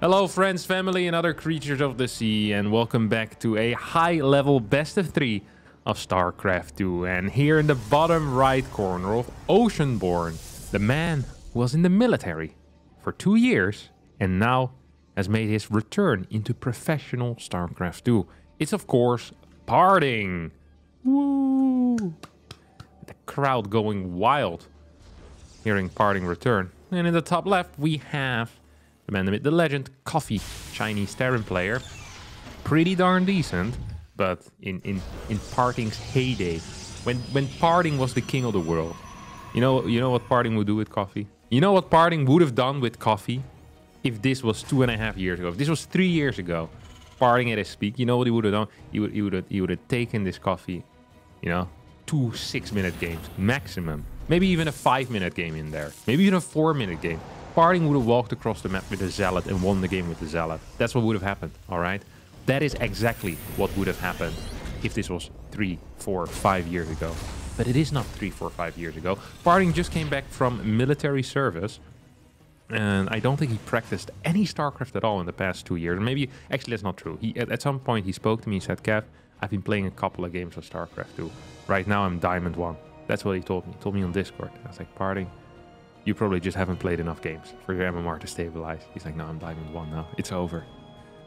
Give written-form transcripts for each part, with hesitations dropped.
Hello friends, family and other creatures of the sea, and welcome back to a high-level best of 3 of StarCraft 2. And here in the bottom right corner of Oceanborn, the man was in the military for 2 years and now has made his return into professional StarCraft 2. It's of course Parting. Woo! The crowd going wild hearing Parting return. And in the top left we have the man, the myth, the legend, Coffee, Chinese Terran player. Pretty darn decent, but in Parting's heyday, when Parting was the king of the world, you know what Parting would do with Coffee? You know what Parting would have done with Coffee if this was 2.5 years ago? If this was 3 years ago, Parting at his peak, you know what he would have done? He would have taken this Coffee, 2 6-minute games maximum, maybe even a 5-minute game in there, maybe even a 4-minute game. Parting would have walked across the map with a Zealot and won the game with the Zealot. That's what would have happened, alright? That is exactly what would have happened if this was 3, 4, 5 years ago. But it is not 3, 4, 5 years ago. Parting just came back from military service, and I don't think he practiced any StarCraft at all in the past 2 years. Maybe, actually that's not true. At some point he spoke to me, he said, Kev, I've been playing a couple of games of StarCraft 2. Right now I'm Diamond 1. That's what he told me. He told me on Discord. I was like, Parting, you probably just haven't played enough games for your MMR to stabilize. He's like, no, I'm Diamond 1 now. It's over.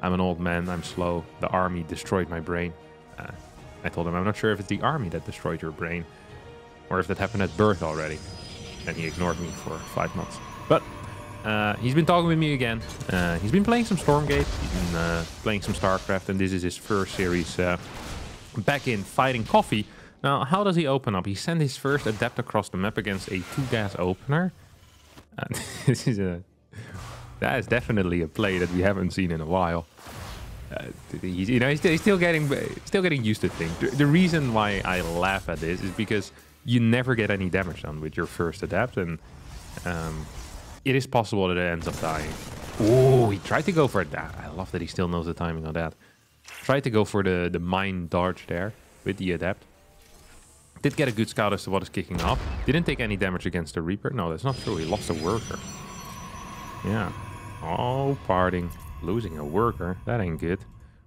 I'm an old man. I'm slow. The army destroyed my brain. I told him, I'm not sure if it's the army that destroyed your brain or if that happened at birth already. And he ignored me for 5 months. But he's been talking with me again. He's been playing some Stormgate. He's been playing some StarCraft. And this is his first series back in fighting Coffee. Now, how does he open up? He sent his first Adept across the map against a 2-gas opener. That is definitely a play that we haven't seen in a while. He's still getting used to things. The reason why I laugh at this is because you never get any damage done with your first Adept, and it is possible that it ends up dying. Oh, he tried to go for that. I love that he still knows the timing on that. Tried to go for the mine dodge there with the Adept. Did get a good scout as to what is kicking off. Didn't take any damage against the Reaper. No, that's not true. He lost a worker. Yeah. Oh, Parting. Losing a worker. That ain't good.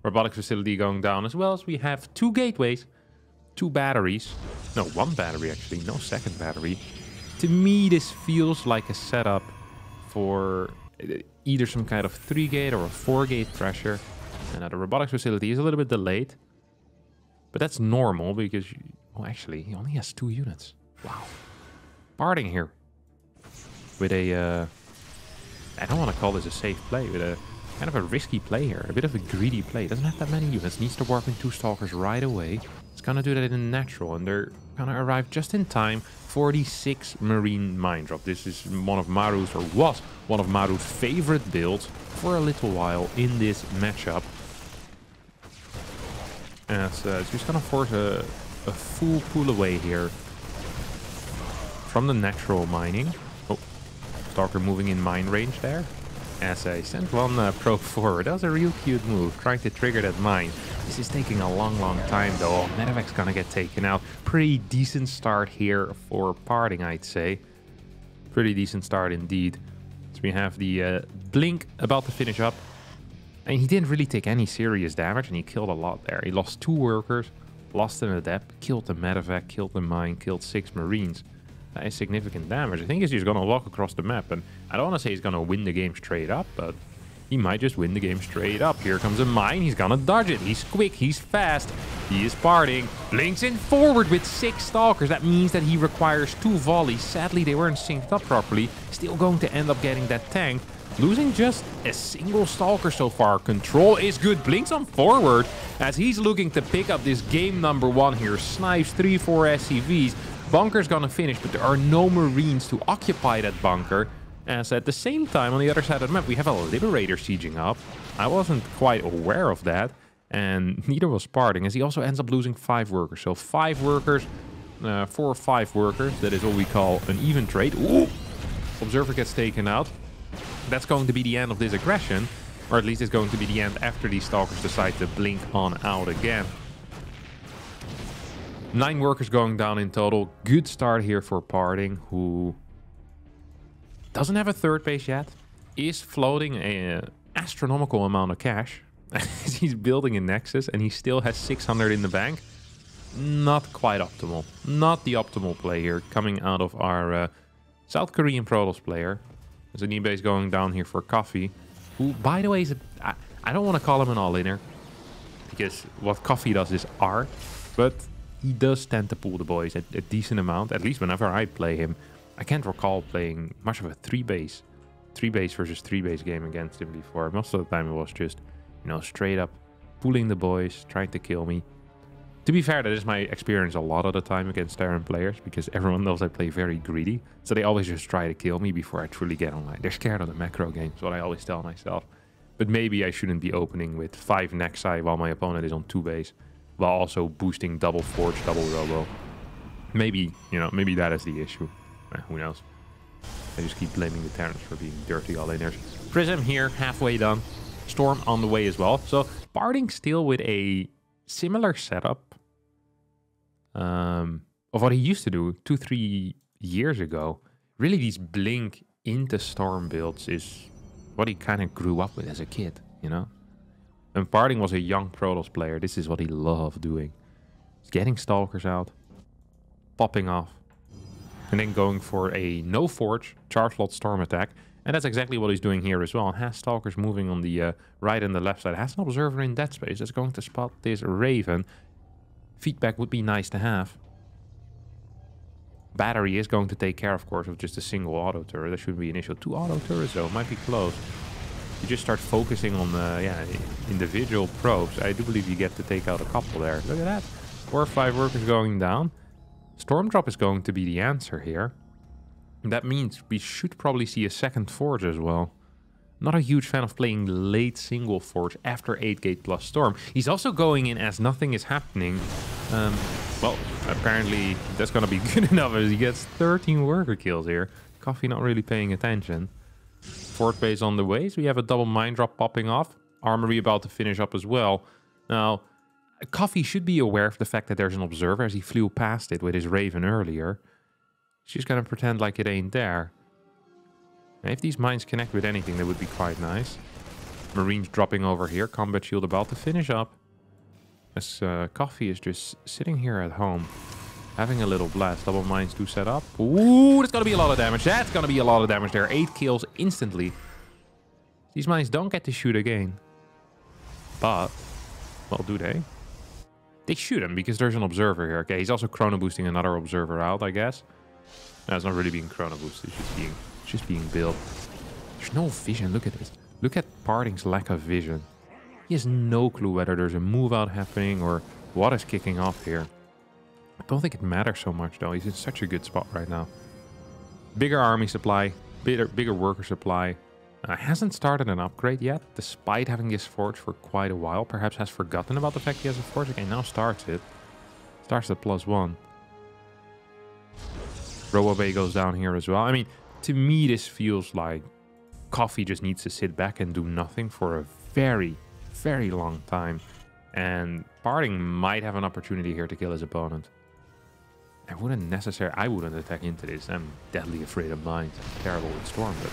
Robotics facility going down, as well as we have 2 gateways. 2 batteries. No, 1 battery actually. No second battery. To me, this feels like a setup for either some kind of 3-gate or a 4-gate pressure. And the robotics facility is a little bit delayed. But that's normal because... Oh, actually, he only has 2 units. Wow. Parting here. With a... I don't want to call this a safe play. With a kind of a risky play here. A bit of a greedy play. Doesn't have that many units. Needs to warp in 2 Stalkers right away. It's going to do that in natural. And they're going to arrive just in time for the 6 Marine Mine Drop. This is one of Maru's, or was one of Maru's favorite builds for a little while in this matchup. And it's just going to force a full pull away here from the natural mining. Oh, Stalker moving in mine range there. As I sent one probe forward. That was a real cute move, trying to trigger that mine. This is taking a long time though. Medevac's gonna get taken out. Pretty decent start here for Parting, I'd say. Pretty decent start indeed. So we have the Blink about to finish up. And he didn't really take any serious damage, and he killed a lot there. He lost 2 workers. Lost an Adept, killed the Medevac, killed the mine, killed 6 Marines. That is significant damage. I think he's just going to walk across the map. And I don't want to say he's going to win the game straight up, but he might just win the game straight up. Here comes a mine. He's going to dodge it. He's quick. He's fast. He is Parting. Blinks in forward with 6 Stalkers. That means that he requires 2 volleys. Sadly, they weren't synced up properly. Still going to end up getting that tank. Losing just a single Stalker so far. Control is good. Blinks on forward as he's looking to pick up this game number 1 here. Snipes 3-4 SCVs. Bunker's gonna finish, but there are no Marines to occupy that bunker. As at the same time, on the other side of the map, we have a Liberator sieging up. I wasn't quite aware of that, and neither was Parting, as he also ends up losing 5 workers. So 5 workers, 4 or 5 workers. That is what we call an even trade. Ooh! Observer gets taken out. That's going to be the end of this aggression, or at least it's going to be the end after these Stalkers decide to blink on out again. 9 workers going down in total. Good start here for Parting, who doesn't have a 3rd base yet. Is floating astronomical amount of cash. He's building a Nexus and he still has 600 in the bank. Not quite optimal. Not the optimal play here coming out of our South Korean Protoss player. There's an eBay going down here for Coffee, who, by the way, is I don't want to call him an all-inner, because what Coffee does is art, but he does tend to pull the boys a decent amount, at least whenever I play him. I can't recall playing much of a 3-base versus 3-base game against him before. Most of the time it was just, you know, straight up pulling the boys, trying to kill me. To be fair, that is my experience a lot of the time against Terran players, because everyone knows I play very greedy, so they always just try to kill me before I truly get online. They're scared of the macro game, is what I always tell myself. But maybe I shouldn't be opening with 5 Nexi while my opponent is on 2-base, while also boosting double Forge, double Robo. Maybe, you know, maybe that is the issue. Who knows? I just keep blaming the Terrans for being dirty all-inners. Prism here, halfway done. Storm on the way as well. So, Parting still with a similar setup of what he used to do 2-3 years ago. Really, these blink into Storm builds is what he kind of grew up with as a kid, you know? When Parting was a young Protoss player, this is what he loved doing. He's getting Stalkers out, popping off, and then going for a no Forge, charge slot Storm attack. And that's exactly what he's doing here as well. Has Stalkers moving on the right and the left side. Has an Observer in dead space that's going to spot this Raven. Feedback would be nice to have. Battery is going to take care, of course, of just a single auto turret. That shouldn't be an issue. 2 auto turrets, though, might be close. You just start focusing on individual probes. I do believe you get to take out a couple there. Look at that. 4 or 5 workers going down. Storm drop is going to be the answer here. That means we should probably see a second Forge as well. Not a huge fan of playing late single Forge after 8-gate plus Storm. He's also going in as nothing is happening. Well, apparently that's going to be good enough as he gets 13 worker kills here. Coffee not really paying attention. 4th base on the way, so we have a double mine drop popping off. Armory about to finish up as well. Now, Coffee should be aware of the fact that there's an Observer as he flew past it with his Raven earlier. She's going to pretend like it ain't there. If these mines connect with anything, that would be quite nice. Marines dropping over here. Combat shield about to finish up. As Coffee is just sitting here at home, having a little blast. Double mines to set up. Ooh, that's going to be a lot of damage. That's going to be a lot of damage there. 8 kills instantly. These mines don't get to shoot again. But, well, do they? They shoot him because there's an Observer here. Okay, he's also chrono boosting another Observer out, I guess. No, it's not really being chrono boosted. It's just being built. There's no vision. Look at this. Look at Parting's lack of vision. He has no clue whether there's a move out happening or what is kicking off here. I don't think it matters so much, though. He's in such a good spot right now. Bigger army supply. Bigger worker supply. Hasn't started an upgrade yet, despite having this Forge for quite a while. Perhaps has forgotten about the fact he has a Forge. Okay, now starts it. Starts at +1. Robo Bay goes down here as well. I mean, to me, this feels like Coffee just needs to sit back and do nothing for a very, very long time. And Parting might have an opportunity here to kill his opponent. I wouldn't attack into this. I'm deadly afraid of mines. I'm terrible with Storm, but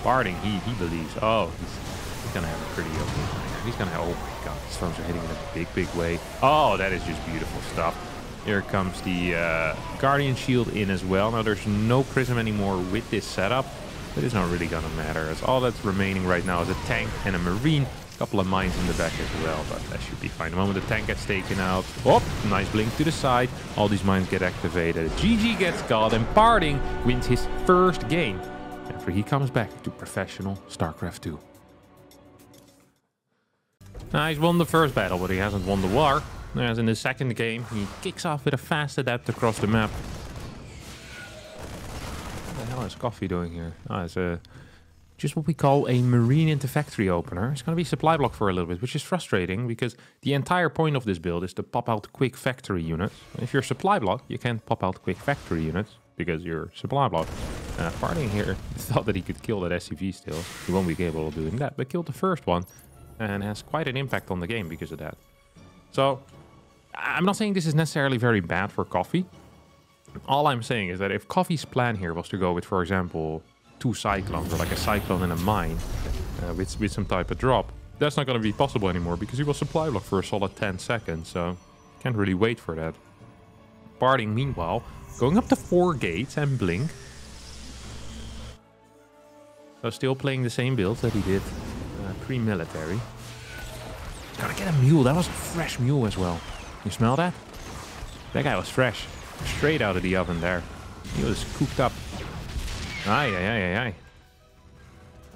Parting, he believes, oh, he's gonna have a pretty okay time. He's gonna have, oh my god, the Storms are hitting in a big way. Oh, that is just beautiful stuff. Here comes the Guardian Shield in as well. Now, there's no Prism anymore with this setup, but it's not really gonna matter, as all that's remaining right now is a tank and a Marine. A couple of mines in the back as well, but that should be fine. The moment the tank gets taken out, oh, nice blink to the side. All these mines get activated. GG gets got, and Parting wins his first game after he comes back to professional StarCraft 2. Now, he's won the first battle, but he hasn't won the war. As in the second game, he kicks off with a fast adapt across the map. What the hell is Coffee doing here? Oh, it's just what we call a Marine into factory opener. It's going to be supply block for a little bit, which is frustrating because the entire point of this build is to pop out quick factory units. If you're supply block, you can't pop out quick factory units because you're supply block. Parting here thought that he could kill that SCV still. He won't be capable of doing that, but killed the first one and has quite an impact on the game because of that. So, I'm not saying this is necessarily very bad for Coffee. All I'm saying is that if Coffee's plan here was to go with, for example, 2 Cyclones, or like a Cyclone and a Mine, with some type of drop. That's not going to be possible anymore because he will supply block for a solid 10 seconds, so can't really wait for that. Parting, meanwhile, going up to 4 gates and blink. So still playing the same build that he did pre-military. Gotta get a mule. That was a fresh mule as well. You smell that? That guy was fresh. Straight out of the oven there. He was cooked up. Aye.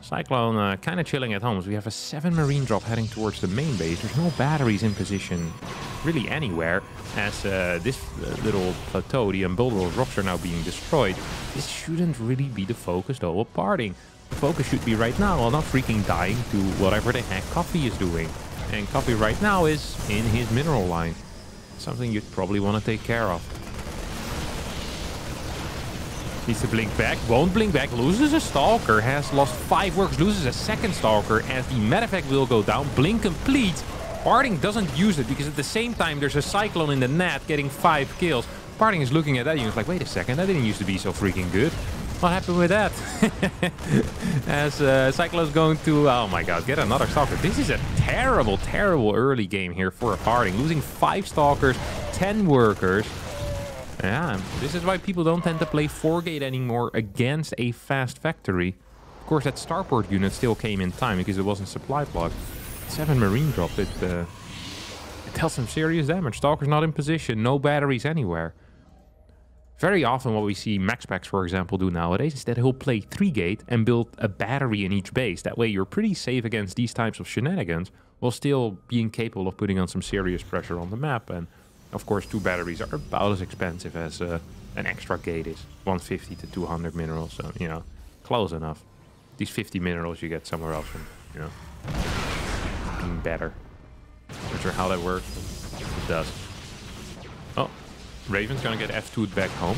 Cyclone kind of chilling at home. So we have a 7 marine drop heading towards the main base. There's no batteries in position really anywhere. As this little plateau, the unbuildable rocks are now being destroyed. This shouldn't really be the focus though of parting. The focus should be right now on not freaking dying to whatever the heck Coffee is doing. And Coffee right now is in his mineral line. Something you'd probably want to take care of. Needs to blink back, won't blink back, loses a Stalker, has lost 5 workers, loses a second Stalker as the medevac will go down, blink complete. Parting doesn't use it because at the same time there's a Cyclone in the net getting 5 kills. Parting is looking at that unit like, wait a second, that didn't used to be so freaking good. What happened with that? As Cyclone's going to, oh my god, get another Stalker. This is a terrible, terrible early game here for a Parting. Losing 5 Stalkers, 10 workers. Yeah, this is why people don't tend to play 4-gate anymore against a fast factory. Of course, that starport unit still came in time because it wasn't supply block. 7 marine drop, it dealt some serious damage. Stalker's not in position, no batteries anywhere. Very often what we see max packs, for example, do nowadays is that he'll play 3-gate and build a battery in each base. That way you're pretty safe against these types of shenanigans while still being capable of putting on some serious pressure on the map. And of course, 2 batteries are about as expensive as an extra gate is. 150 to 200 minerals, so, you know, close enough. These 50 minerals you get somewhere else from, you know, being better. Not sure how that works, but it does. Oh, Raven's gonna get F2'd back home.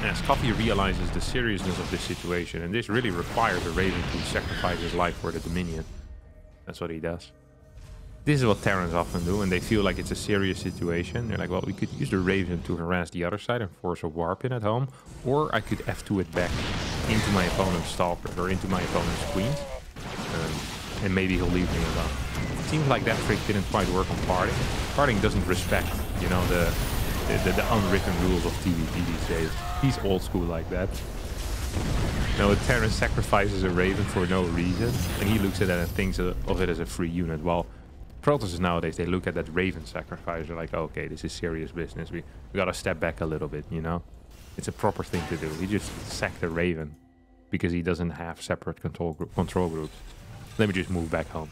As Coffee realizes the seriousness of this situation, and this really requires a Raven to sacrifice his life for the Dominion. That's what he does. This is what Terrans often do when they feel like it's a serious situation. They're like, well, we could use the Raven to harass the other side and force a warp in at home, or I could F2 it back into my opponent's Stalker or into my opponent's Queens, and maybe he'll leave me alone. It seems like that trick didn't quite work on Parting. Parting doesn't respect, you know, the unwritten rules of TVP these days. He's old school like that. No, Terran sacrifices a Raven for no reason, and he looks at that and thinks of it as a free unit. While Protoss nowadays, they look at that Raven sacrifice, they're like, oh, okay, this is serious business. We gotta step back a little bit, you know? It's a proper thing to do. He just sacked a Raven because he doesn't have separate control groups. Let me just move back home.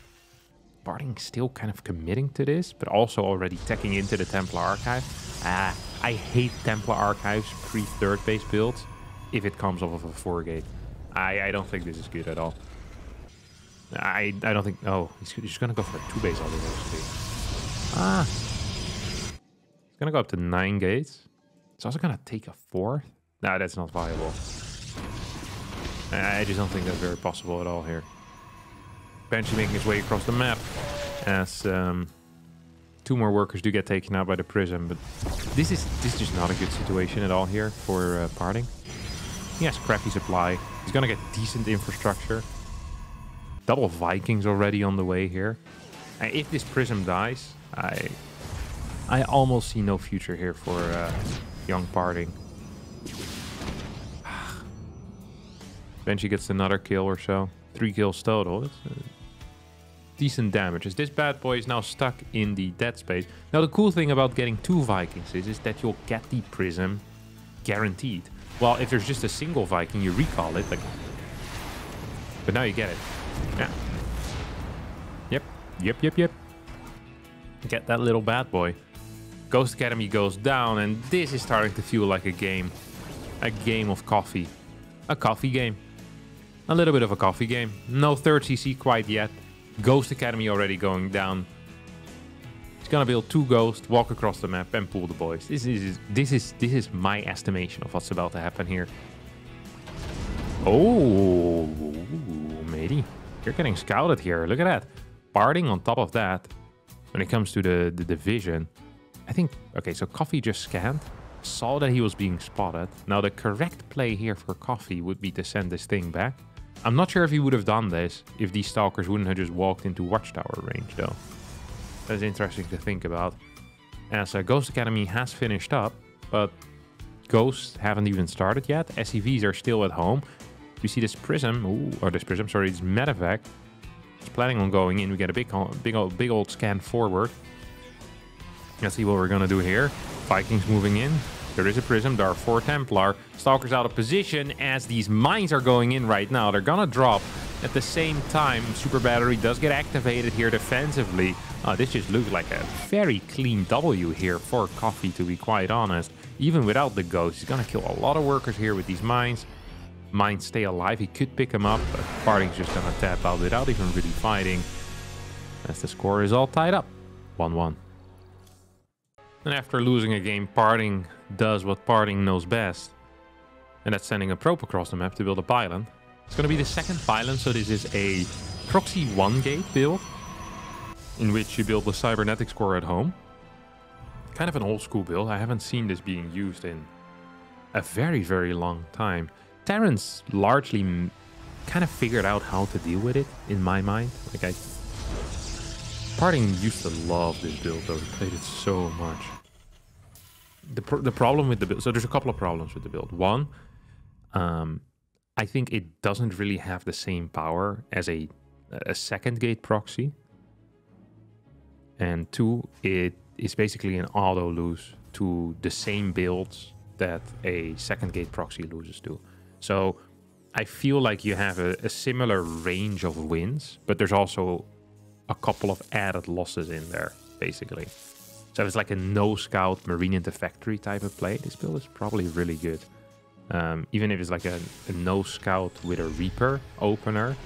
Parting still kind of committing to this, but also already teching into the Templar Archive. I hate Templar Archives pre-3rd base builds if it comes off of a 4-gate. I don't think this is good at all. I don't think... Oh, he's gonna go for a 2-base all He's gonna go up to 9 gates. It's also gonna take a 4th. No, that's not viable. I just don't think that's very possible at all here. Banshee making his way across the map as 2 more workers do get taken out by the Prism, but this is just not a good situation at all here for Parting. He has crappy supply. He's gonna get decent infrastructure. Double Vikings already on the way here. If this Prism dies, I almost see no future here for young Parting. Banshee gets another kill or so. 3 kills total. It's decent damage. As this bad boy is now stuck in the dead space. Now the cool thing about getting 2 Vikings is that you'll get the Prism guaranteed. Well, if there's just a single Viking, you recall it. Like, but now you get it. Yeah. Yep. Get that little bad boy. Ghost Academy goes down, and this is starting to feel like a game. A game of coffee. A coffee game. A little bit of a coffee game. No 3rd CC quite yet. Ghost Academy already going down. He's gonna build 2 ghosts, walk across the map, and pull the boys. This is my estimation of what's about to happen here. Oh, matey. You're getting scouted here. Look at that. Parting on top of that. When it comes to the division, I think... Okay, so Coffee just scanned. Saw that he was being spotted. Now, the correct play here for Coffee would be to send this thing back. I'm not sure if he would have done this if these Stalkers wouldn't have just walked into Watchtower range, though. That's interesting to think about. As Ghost Academy has finished up, but Ghosts haven't even started yet. SCVs are still at home. You see this Prism, this Medevac. It's planning on going in. We get a big old scan forward. Let's see what we're gonna do here. Vikings moving in. There is a Prism. There are 4 Templar. Stalkers out of position as these mines are going in right now. They're gonna drop at the same time. Super Battery does get activated here defensively. This just looks like a very clean W here for Coffee, to be quite honest. Even without the Ghost, he's gonna kill a lot of workers here with these mines. Mines stay alive. He could pick them up, but Parting's just gonna tap out without even really fighting. As the score is all tied up. 1-1. And after losing a game, Parting does what Parting knows best. And that's sending a probe across the map to build a pylon. It's going to be the second pylon, so this is a proxy 1-gate build. In which you build the cybernetics core at home. Kind of an old school build. I haven't seen this being used in a very, very long time. Terrans largely kind of figured out how to deal with it, in my mind. Like Parting used to love this build, though. He played it so much. The problem with the build... So there's a couple of problems with the build. One, I think it doesn't really have the same power as a second gate proxy. And two, it is basically an auto lose to the same builds that a second gate proxy loses to. So I feel like you have a similar range of wins, but there's also a couple of added losses in there, basically. So if it's like a no-scout Marine into Factory type of play, this build is probably really good. Even if it's like a no-scout with a Reaper opener,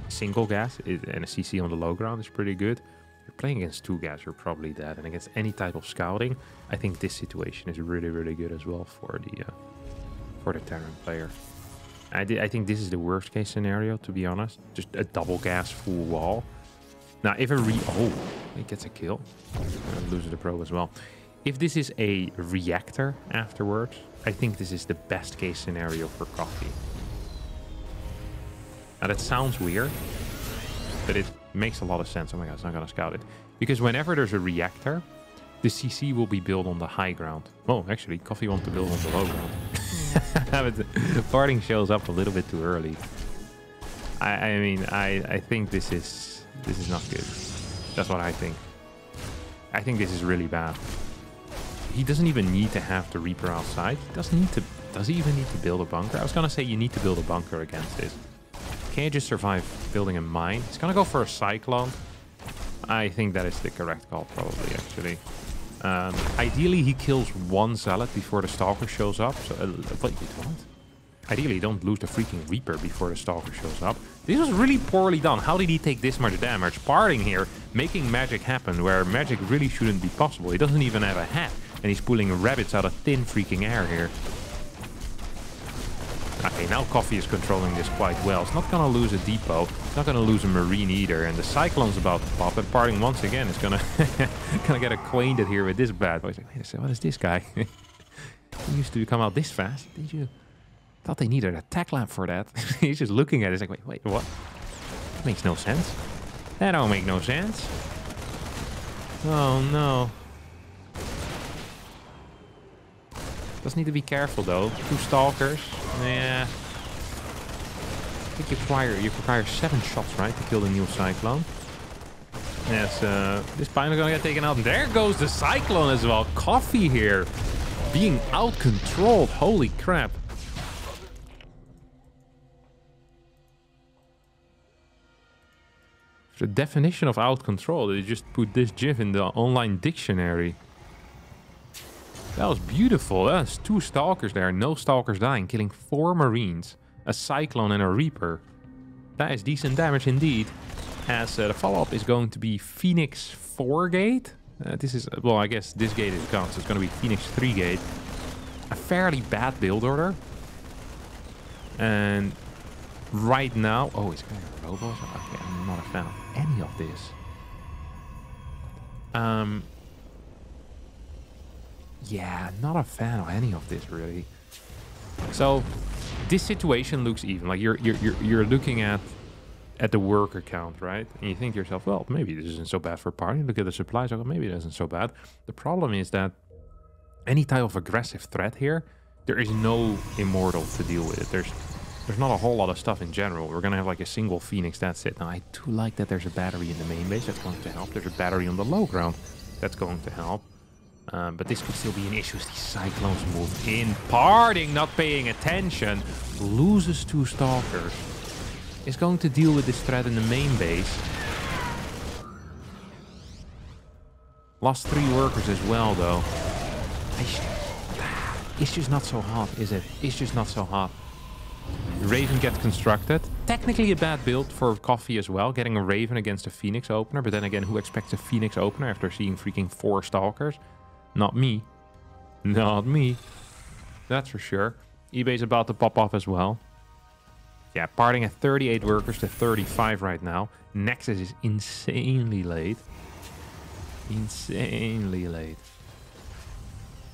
single gas, and a CC on the low ground is pretty good. If you're playing against 2 gas, you're probably dead. And against any type of scouting, I think this situation is really, really good as well for the Terran player. I think this is the worst case scenario, to be honest. Just a double gas full wall. Now, if he gets a kill. Loses the probe as well. If this is a reactor afterwards, I think this is the best case scenario for Coffee. Now, that sounds weird, but it makes a lot of sense. Oh my god, it's not going to scout it. Because whenever there's a reactor, the CC will be built on the high ground. Oh, actually, Coffee wants to build on the low ground. But Parting shows up a little bit too early. I mean, I think this is not good. That's what I think. I think this is really bad. He doesn't even need to have the Reaper outside. He doesn't need to. Does he even need to build a bunker? I was gonna say you need to build a bunker against this. Can't you just survive building a mine? He's gonna go for a Cyclone. I think that is the correct call, probably, actually. Ideally, he kills 1 Zealot before the Stalker shows up. So, wait, what? Ideally, don't lose the freaking Reaper before the Stalker shows up. This was really poorly done. How did he take this much damage? Parting here, making magic happen where magic really shouldn't be possible. He doesn't even have a hat. And he's pulling rabbits out of thin freaking air here. Okay, now Coffee is controlling this quite well. It's not going to lose a depot. It's not going to lose a Marine either. And the Cyclone's about to pop. And Parting once again is going to get acquainted here with this bad boy. He's like, wait a second, what is this guy? He used to come out this fast. Did you? Thought they needed a tack lamp for that. He's just looking at it. He's like, wait, what? That makes no sense. That don't make no sense. Oh, no. Does need to be careful, though. 2 Stalkers. Yeah. I think you require 7 shots, right, to kill the new Cyclone. Yes, this Pine is going to get taken out. And there goes the Cyclone as well. Coffee here. Being out-controlled. Holy crap. The definition of out control, they just put this GIF in the online dictionary. That was beautiful. That's 2 Stalkers there, no Stalkers dying, killing 4 Marines, a Cyclone and a Reaper. That is decent damage indeed. As the follow-up is going to be Phoenix 4 gate. This is, well, I guess this gate is gone, so it's going to be Phoenix 3 gate. A fairly bad build order. And right now, oh, he's going to robots. Okay, I'm not a fan of any of this. Yeah, not a fan of any of this really. So this situation looks even. Like you're looking at the worker count, right? And you think to yourself, well, maybe this isn't so bad for party. Look at the supplies. Oh, maybe it isn't so bad. The problem is that any type of aggressive threat here, there is no immortal to deal with it. There's not a whole lot of stuff in general. We're gonna have like a single Phoenix, that's it. Now I do like that there's a battery in the main base, that's going to help. There's a battery on the low ground, that's going to help. But this could still be an issue as these Cyclones move in. Parting, not paying attention, loses 2 Stalkers. Is going to deal with this threat in the main base. Lost 3 workers as well, though. It's just not so hot, is it? It's just not so hot. Raven gets constructed. Technically a bad build for Coffee as well, getting a Raven against a Phoenix opener. But then again, who expects a Phoenix opener after seeing freaking 4 Stalkers? Not me. Not me. That's for sure. eBay's about to pop off as well. Yeah, parting at 38 workers to 35 right now. Nexus is insanely late. Insanely late.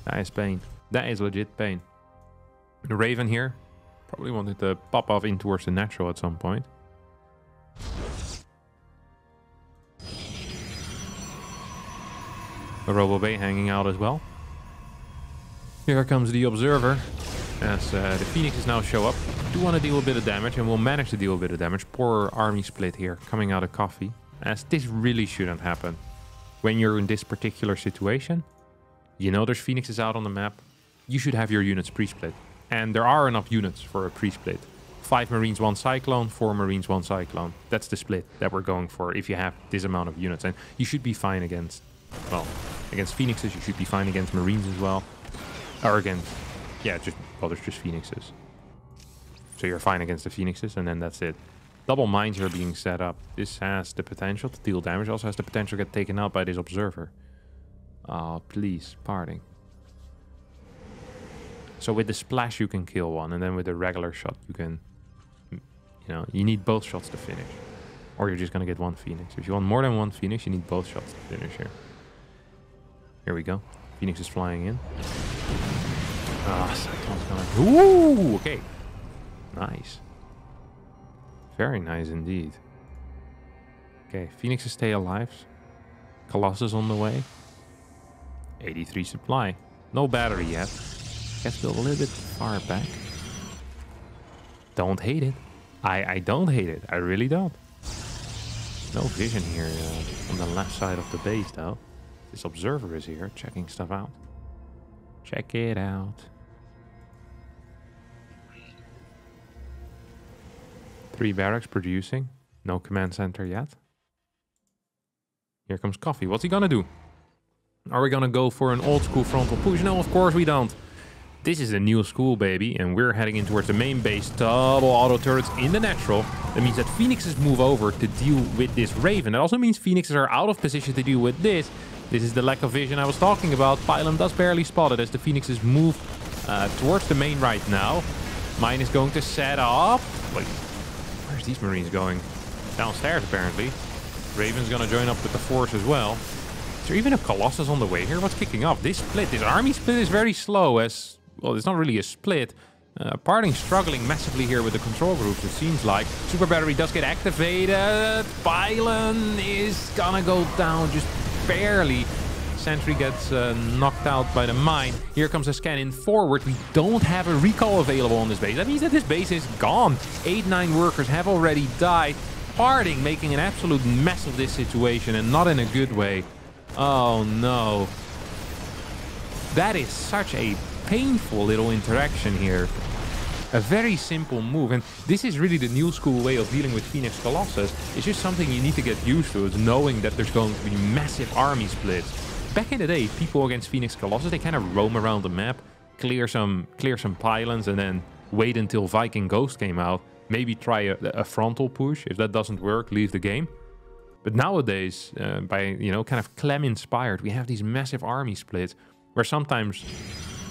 That is pain. That is legit pain. The Raven here probably wanted to pop off in towards the natural at some point. The Robo Bay hanging out as well. Here comes the Observer. As the Phoenixes now show up. Do want to deal a bit of damage, and we'll manage to deal a bit of damage. Poor army split here coming out of Coffee. As this really shouldn't happen. When you're in this particular situation, you know there's Phoenixes out on the map. You should have your units pre-split. And there are enough units for a pre-split. 5 Marines, 1 Cyclone, 4 Marines, 1 Cyclone. That's the split that we're going for if you have this amount of units. And you should be fine against, well, against Phoenixes. You should be fine against Marines as well. Or against, yeah, just, well, there's just Phoenixes. So you're fine against the Phoenixes, and then that's it. Double mines are being set up. This has the potential to deal damage. Also has the potential to get taken out by this Observer. Oh, please, parting. So with the splash you can kill one, and then with the regular shot you can, you know, you need both shots to finish. Or you're just going to get 1 Phoenix. If you want more than 1 Phoenix, you need both shots to finish here. Here we go. Phoenix is flying in. Ah, Cyclone's gonna... Ooh, okay. Nice. Very nice indeed. Okay, Phoenixes stay alive. Colossus on the way. 83 supply. No battery yet. Gets built a little bit far back. Don't hate it. I don't hate it. I really don't. No vision here on the left side of the base though. This Observer is here checking stuff out. Check it out. Three barracks producing. No command center yet. Here comes Coffee. What's he gonna do? Are we gonna go for an old school frontal push? No, of course we don't. This is a new school, baby, and we're heading in towards the main base. Double auto turrets in the natural. That means that Phoenixes move over to deal with this Raven. It also means Phoenixes are out of position to deal with this. This is the lack of vision I was talking about. Pylon does barely spot it as the Phoenixes move towards the main right now. Mine is going to set up. Wait, where's these Marines going? Downstairs, apparently. Raven's going to join up with the force as well. Is there even a Colossus on the way here? What's kicking off? This split, this army split is very slow as... Well, it's not really a split. Parting struggling massively here with the control groups, it seems like. Super Battery does get activated. Pylon is gonna go down just barely. Sentry gets knocked out by the mine. Here comes a scan in forward. We don't have a recall available on this base. That means that this base is gone. 8-9 workers have already died. Parting making an absolute mess of this situation, and not in a good way. Oh no. That is such a painful little interaction here. A very simple move, and this is really the new school way of dealing with Phoenix Colossus. It's just something you need to get used to, is knowing that there's going to be massive army splits. Back in the day, people against Phoenix Colossus, they kind of roam around the map, clear some pylons, and then wait until Viking Ghost came out. Maybe try a frontal push. If that doesn't work, leave the game. But nowadays, by, you know, kind of Clem inspired, we have these massive army splits where sometimes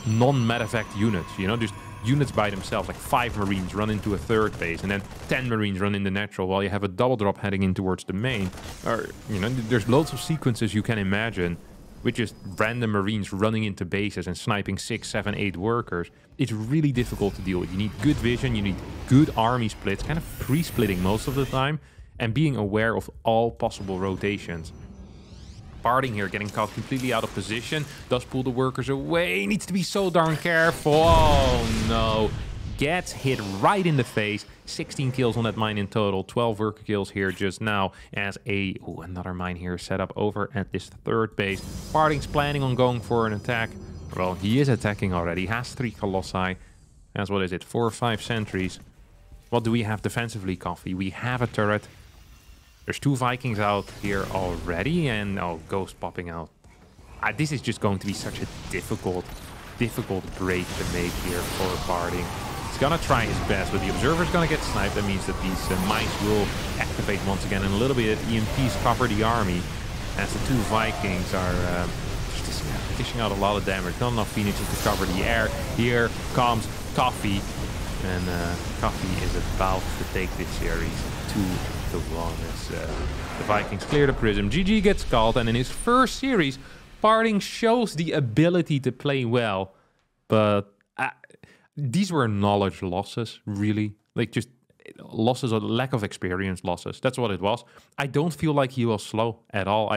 non-medevac units, you know, just units by themselves, like 5 Marines run into a third base, and then 10 Marines run in the natural while you have a double drop heading in towards the main. Or, you know, there's loads of sequences you can imagine with just random Marines running into bases and sniping 6, 7, 8 workers, it's really difficult to deal with. You need good vision, you need good army splits, kind of pre-splitting most of the time, and being aware of all possible rotations. Parting here, getting caught completely out of position, does pull the workers away, needs to be so darn careful. Oh no, gets hit right in the face. 16 kills on that mine in total, 12 worker kills here just now as another mine here set up over at this third base. Parting's planning on going for an attack. Well, he is attacking already, he has 3 Colossi, has, what is it, 4 or 5 sentries. What do we have defensively, Coffee? We have a turret. There's 2 Vikings out here already, and Ghost popping out. This is just going to be such a difficult break to make here for Parting. He's gonna try his best, but the Observer's gonna get sniped. That means that these mines will activate once again in a little bit. EMPs cover the army, as the 2 Vikings are dishing out a lot of damage. Not enough Phoenixes to cover the air. Here comes Coffee, and Coffee is about to take this series 2-1 as the Vikings clear the prism. GG gets called, and in his first series, Parting shows the ability to play well, but these were knowledge losses, really. Like, just losses or lack of experience losses. That's what it was. I don't feel like he was slow at all.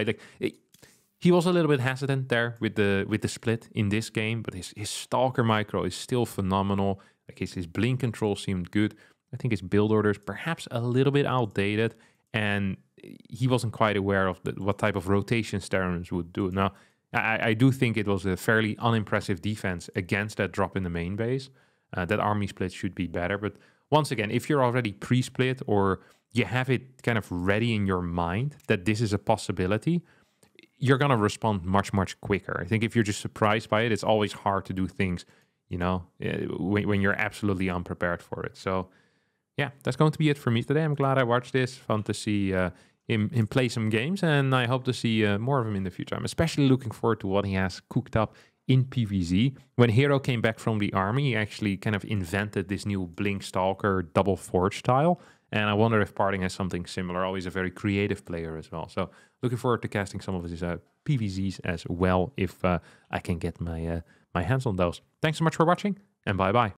He was a little bit hesitant there with the split in this game, but his Stalker micro is still phenomenal. Like, his blink control seemed good. I think his build orders perhaps a little bit outdated, and he wasn't quite aware of what type of rotation Sterns would do. Now, I do think it was a fairly unimpressive defense against that drop in the main base. That army split should be better, but once again, if you're already pre-split or you have it kind of ready in your mind that this is a possibility, you're going to respond much, much quicker. I think if you're just surprised by it, it's always hard to do things, you know, when you're absolutely unprepared for it. So yeah, that's going to be it for me today. I'm glad I watched this. Fun to see him play some games, and I hope to see more of him in the future. I'm especially looking forward to what he has cooked up in PvZ. When Hero came back from the army, he actually kind of invented this new Blink Stalker double forge style, and I wonder if Parting has something similar. Always a very creative player as well. So looking forward to casting some of his PvZs as well, if I can get my hands on those. Thanks so much for watching, and bye-bye.